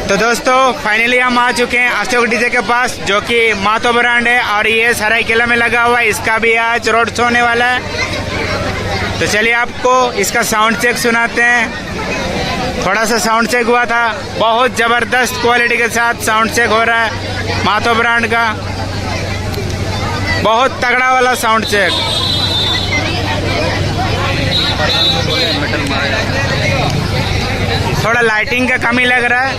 तो दोस्तों फाइनली हम आ चुके हैं अशोक डीजे के पास, जो कि मातो ब्रांड है और ये सरायकेला में लगा हुआ है। इसका भी आज रोड शो होने वाला है। तो चलिए आपको इसका साउंड चेक सुनाते हैं। थोड़ा सा साउंड चेक हुआ था, बहुत ज़बरदस्त क्वालिटी के साथ साउंड चेक हो रहा है मातो ब्रांड का, बहुत तगड़ा वाला साउंड चेक। थोड़ा लाइटिंग का कमी लग रहा है।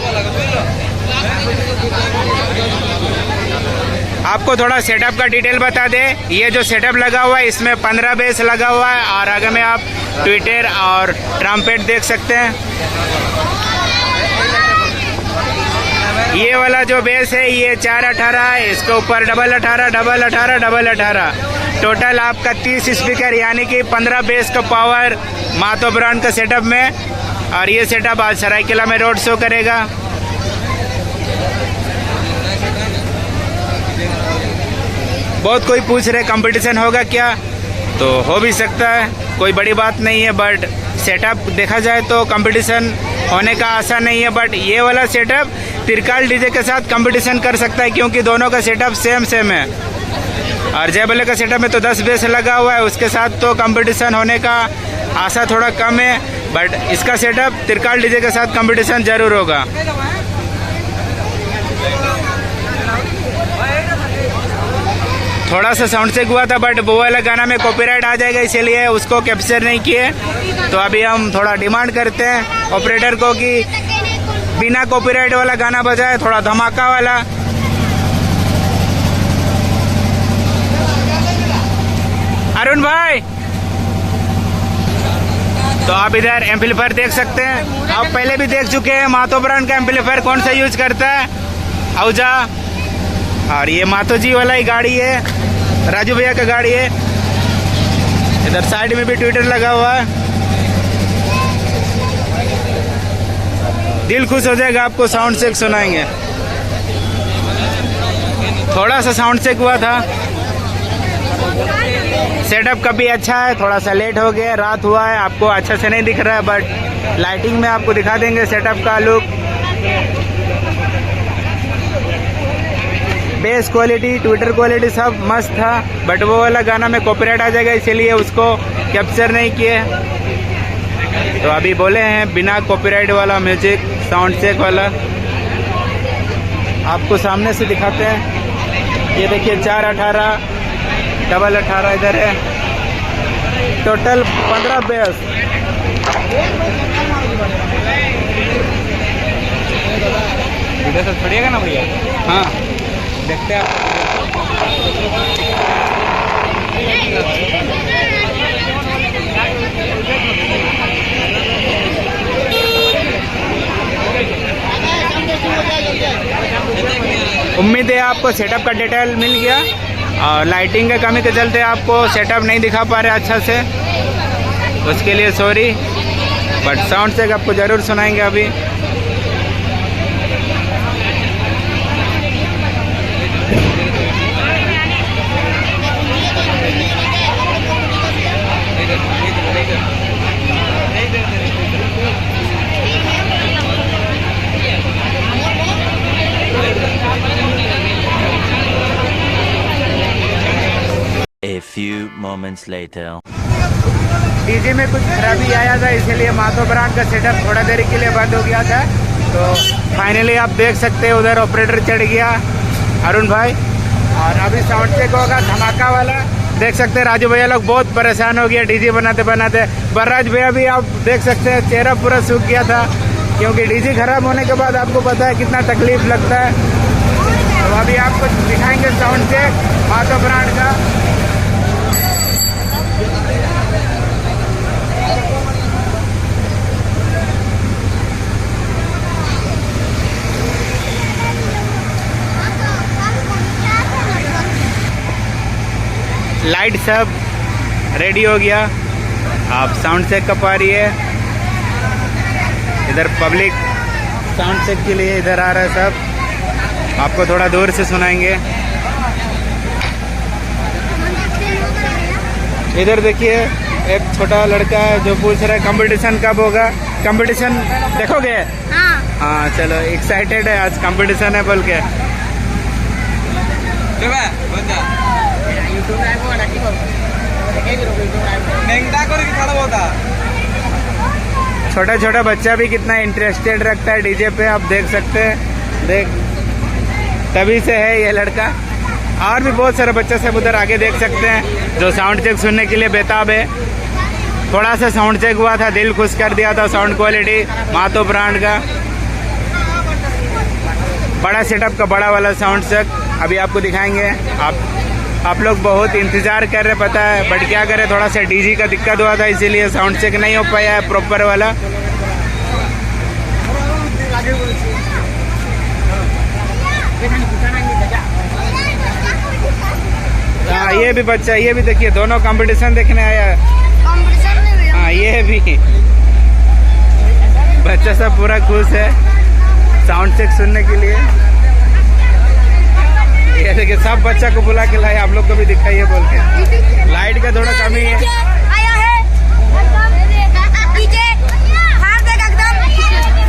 आपको थोड़ा सेटअप का डिटेल बता दे। ये जो सेटअप लगा हुआ है इसमें 15 बेस लगा हुआ है और आगे में आप ट्विटर और ट्रम्पेट देख सकते हैं। ये वाला जो बेस है ये 418 है, इसके ऊपर डबल 18 टोटल आपका 30 स्पीकर, यानी कि 15 बेस का पावर मातो ब्रांड का सेटअप में। और ये सेटअप आज सरायकेला में रोड शो करेगा। बहुत कोई पूछ रहे कंपटीशन होगा क्या, तो हो भी सकता है, कोई बड़ी बात नहीं है। बट सेटअप देखा जाए तो कंपटीशन होने का आशा नहीं है। बट ये वाला सेटअप त्रिकाल डीजे के साथ कंपटीशन कर सकता है, क्योंकि दोनों का सेटअप सेम है। और जयबले का सेटअप में तो 10 बेस लगा हुआ है, उसके साथ तो कंपटीशन होने का आशा थोड़ा कम है। बट इसका सेटअप त्रिकाल डीजे के साथ कंपटीशन जरूर होगा। थोड़ा सा साउंड चेक हुआ था, बट वो वाला गाना में कॉपीराइट आ जाएगा, इसीलिए उसको कैप्चर नहीं किए। तो अभी हम थोड़ा डिमांड करते हैं ऑपरेटर को कि बिना कॉपीराइट वाला गाना बजाए, थोड़ा धमाका वाला। अरुण भाई, तो आप इधर एम्पलीफायर देख सकते हैं। आप पहले भी देख चुके हैं मातो ब्रांड का एम्पलीफायर कौन सा यूज करता है, औजा। और ये मातो जी वाला ही गाड़ी है, राजू भैया का गाड़ी है। इधर साइड में भी ट्विटर लगा हुआ है। दिल खुश हो जाएगा, आपको साउंड चेक सुनाएंगे। थोड़ा सा साउंड चेक हुआ था। सेटअप काफ़ी अच्छा है, थोड़ा सा लेट हो गया, रात हुआ है, आपको अच्छा से नहीं दिख रहा है। बट लाइटिंग में आपको दिखा देंगे सेटअप का look. Base quality, Twitter quality सब मस्त था। बट वो वाला गाना में कॉपीराइट आ जाएगा, इसीलिए उसको कैप्चर नहीं किए। तो अभी बोले हैं बिना कॉपीराइट वाला म्यूजिक, साउंड चेक वाला आपको सामने से दिखाते हैं। ये देखिए 418 डबल 18 इधर है, टोटल 15 बेस। वीडियो से छोड़िएगा ना भैया। हाँ देखते हैं आप। उम्मीद है आपको सेटअप का डिटेल मिल गया। और लाइटिंग के कमी के चलते आपको सेटअप नहीं दिखा पा रहे अच्छा से, उसके लिए सॉरी। बट साउंड चेक आपको ज़रूर सुनाएंगे अभी। A few moments later. DJ में कुछ खराबी आया था, इसीलिए मातो ब्रांड का सेटअप थोड़ा देर के लिए बंद हो गया था। तो फाइनली आप देख सकते हैं उधर ऑपरेटर चढ़ गया अरुण भाई। और अभी साउंड चेक होगा धमाका वाला। देख सकते हैं राजू भैया लोग बहुत परेशान हो गया डीजे बनाते बनाते। बर्राज भैया भी आप देख सकते हैं चेहरा पूरा सूख गया था, क्योंकि डीजे खराब होने के बाद आपको पता है कितना तकलीफ लगता है। तो अभी आपको दिखाएंगे साउंड चेक मातो ब्रांड का। लाइट सब रेडी हो गया, आप साउंड चेक कर पा रही है। इधर पब्लिक साउंड चेक के लिए इधर आ रहा है सब। आपको थोड़ा दूर से सुनाएंगे। इधर देखिए एक छोटा लड़का है जो पूछ रहा है कंपटीशन कब होगा। कंपटीशन देखोगे? हाँ। हाँ चलो, एक्साइटेड है, आज कंपटीशन है बोल के। छोटा छोटा बच्चा भी कितना इंटरेस्टेड रखता है डीजे पे, आप देख सकते हैं। देख, तभी से है ये लड़का। और भी बहुत सारे बच्चे सब उधर आगे देख सकते हैं जो साउंड चेक सुनने के लिए बेताब है। थोड़ा सा साउंड चेक हुआ था, दिल खुश कर दिया था साउंड क्वालिटी मातो ब्रांड का। बड़ा सेटअप का बड़ा वाला साउंड चेक अभी आपको दिखाएंगे। आप लोग बहुत इंतज़ार कर रहे, पता है, बट क्या करें, थोड़ा सा डीजे का दिक्कत हुआ था, इसीलिए साउंड चेक नहीं हो पाया है प्रॉपर वाला। हाँ, ये भी बच्चा, ये भी देखिए, दोनों कंपटीशन देखने आया है। हाँ, ये भी बच्चा सब पूरा खुश है साउंड चेक सुनने के लिए। ये देखिए, सब बच्चा को बुला के लाए, आप लोग को भी दिखाइए बोल के। लाइट का थोड़ा कमी है। आया है डीजे हार देगा एकदम,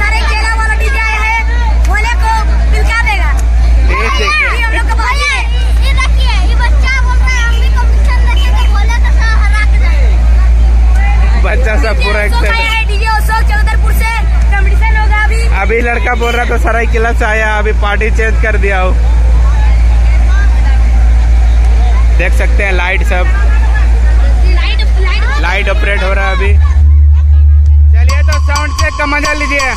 सारे केला वाला डीजे आया है, भोले को पिलका देगा। ये हम लोग का भाई है। ये देखिए, ये बच्चा बोल रहा है हम भी कंपटीशन देखेंगे, भोले का हरा के जाएंगे। बच्चा सब पूरा एक्साइटेड। डीजे अशोक चौधरपुर से कंपटीशन होगा अभी। अभी लड़का बोल रहा था सरायकेला से आया, अभी पार्टी चेंज कर दिया हो। देख सकते हैं लाइट सब, लाइट ऑपरेट हो रहा है अभी। चलिए तो साउंड चेक का मजा लीजिए।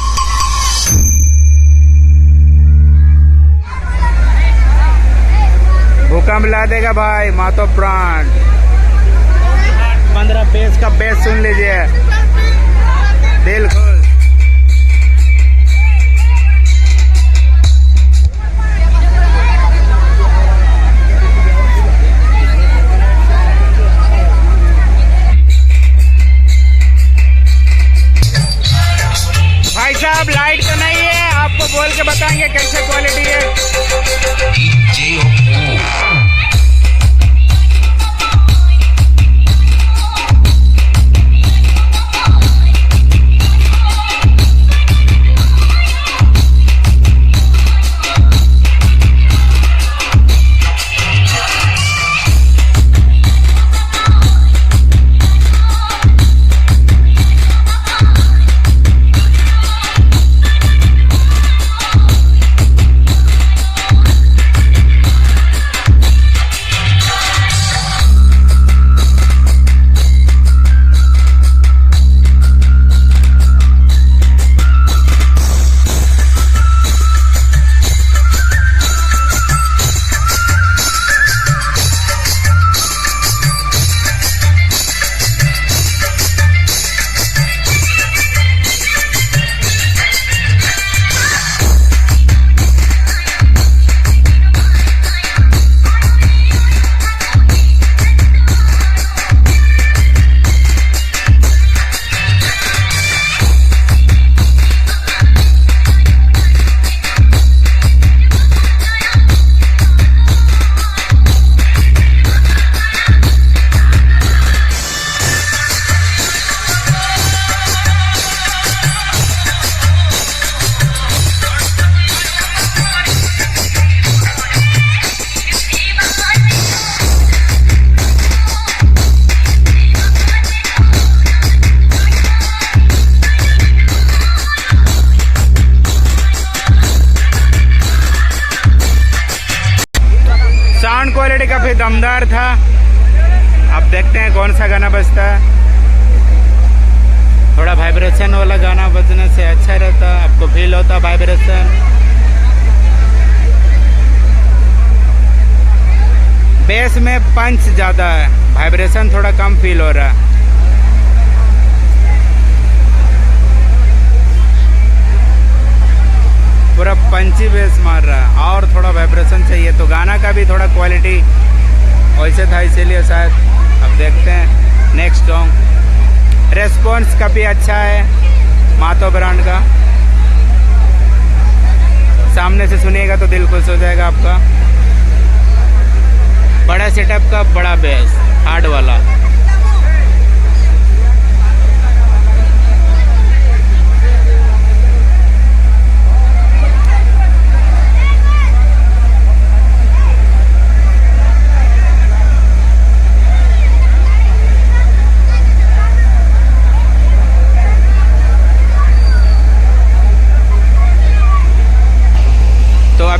भूकंप ला देगा भाई मातो ब्रांड। 15 बेस का बेस सुन लीजिए, दिल खुश। भाई साहब, लाइट तो नहीं है, आपको बोल के बताएंगे कैसे क्वालिटी है। क्वालिटी काफी दमदार था। अब देखते हैं कौन सा गाना बजता है। थोड़ा वाइब्रेशन वाला गाना बजने से अच्छा रहता, आपको फील होता वाइब्रेशन। बेस में पंच ज़्यादा है, वाइब्रेशन थोड़ा कम फील हो रहा है। पूरा पंची बेस मार रहा है और थोड़ा वाइब्रेशन चाहिए, तो गाना का भी थोड़ा क्वालिटी वैसे था, इसीलिए शायद। अब देखते हैं नेक्स्ट सॉन्ग। रेस्पॉन्स काफ़ी अच्छा है मातो ब्रांड का, सामने से सुनिएगा तो दिल खुश हो जाएगा आपका। बड़ा सेटअप का बड़ा बेस, हार्ड वाला।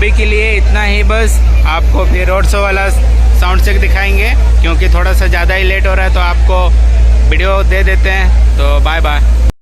अभी के लिए इतना ही बस। आपको फिर रोड शो वाला साउंड चेक दिखाएंगे, क्योंकि थोड़ा सा ज़्यादा ही लेट हो रहा है, तो आपको वीडियो दे देते हैं। तो बाय बाय।